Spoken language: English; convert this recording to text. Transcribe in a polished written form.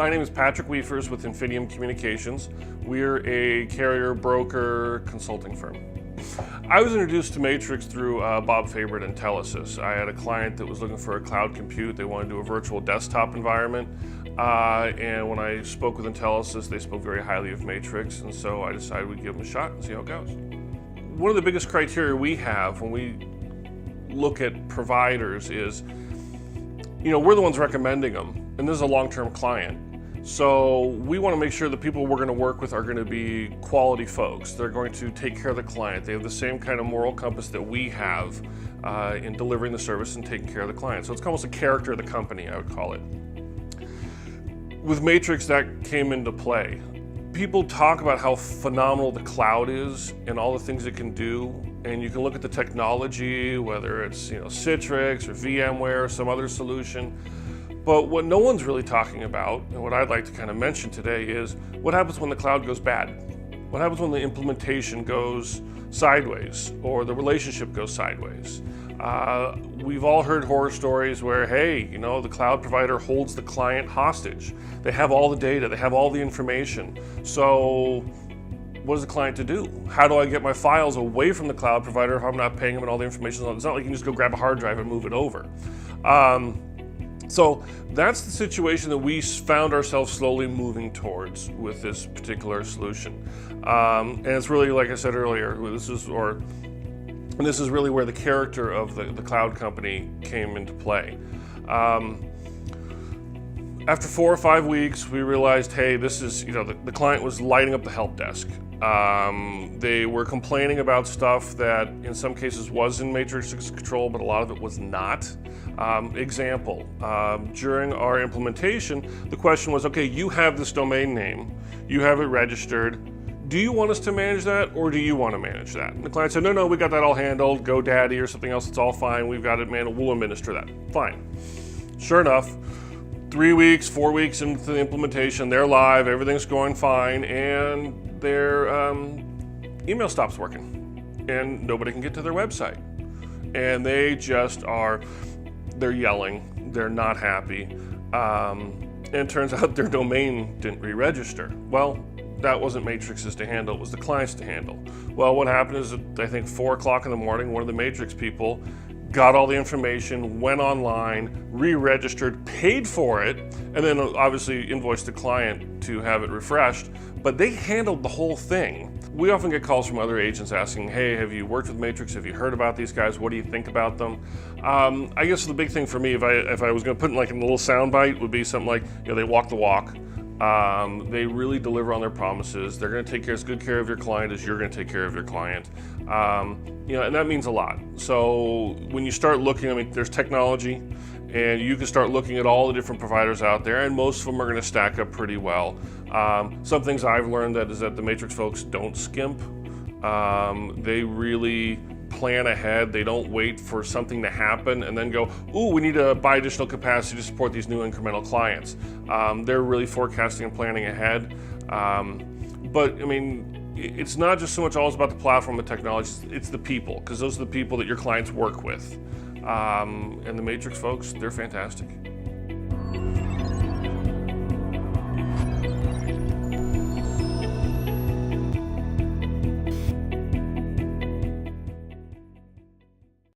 My name is Patrick Wefers with Infinium Communications. We're a carrier broker consulting firm. I was introduced to Matrix through Bob Faber at Intelisys. I had a client that was looking for a cloud compute. They wanted to do a virtual desktop environment. And when I spoke with Intelisys, they spoke very highly of Matrix, and so I decided we'd give them a shot and see how it goes. One of the biggest criteria we have when we look at providers is, we're the ones recommending them, and this is a long-term client. So we want to make sure the people we're going to work with are going to be quality folks. They're going to take care of the client. They have the same kind of moral compass that we have in delivering the service and taking care of the client. So it's almost a character of the company, I would call it. With Matrix, that came into play. People talk about how phenomenal the cloud is and all the things it can do, and you can look at the technology, whether it's Citrix or VMware or some other solution. But what no one's really talking about, and what I'd like to kind of mention today, is what happens when the cloud goes bad? What happens when the implementation goes sideways or the relationship goes sideways? We've all heard horror stories where, hey, the cloud provider holds the client hostage. They have all the data, they have all the information. So what is the client to do? How do I get my files away from the cloud provider if I'm not paying them and all the information? It's not like you can just go grab a hard drive and move it over. So that's the situation that we found ourselves slowly moving towards with this particular solution. And it's really, like I said earlier, this is really where the character of the cloud company came into play. After 4 or 5 weeks, we realized, hey, this is, the client was lighting up the help desk. They were complaining about stuff that in some cases was in Matrix's control, but a lot of it was not. Example, during our implementation, the question was, okay, you have this domain name, you have it registered. Do you want us to manage that, or do you want to manage that? And the client said, no, we got that all handled, GoDaddy or something else, it's all fine, we've got it managed, we'll administer that. Fine. Sure enough, 3 weeks, 4 weeks into the implementation, they're live, everything's going fine, and their email stops working, and nobody can get to their website. And they just they're yelling, they're not happy, and it turns out their domain didn't re-register. Well, that wasn't Matrix's to handle, it was the client's to handle. Well, what happened is at, I think, 4 o'clock in the morning, one of the Matrix people got all the information, went online, re-registered, paid for it, and then obviously invoiced the client to have it refreshed, but they handled the whole thing. We often get calls from other agents asking, hey, have you worked with Matrix? Have you heard about these guys? What do you think about them? I guess the big thing for me, if I was going to put in like a little soundbite, would be something like, they walk the walk. They really deliver on their promises. They're going to take as good care of your client as you're going to take care of your client. And that means a lot. So when you start looking, there's technology, and you can start looking at all the different providers out there, and most of them are going to stack up pretty well. Some things I've learned is that the Matrix folks don't skimp. They really plan ahead. They don't wait for something to happen and then go, ooh, we need to buy additional capacity to support these new incremental clients. They're really forecasting and planning ahead. But it's not just so much always about the platform and technology, it's the people, because those are the people that your clients work with. And the Matrix folks, they're fantastic.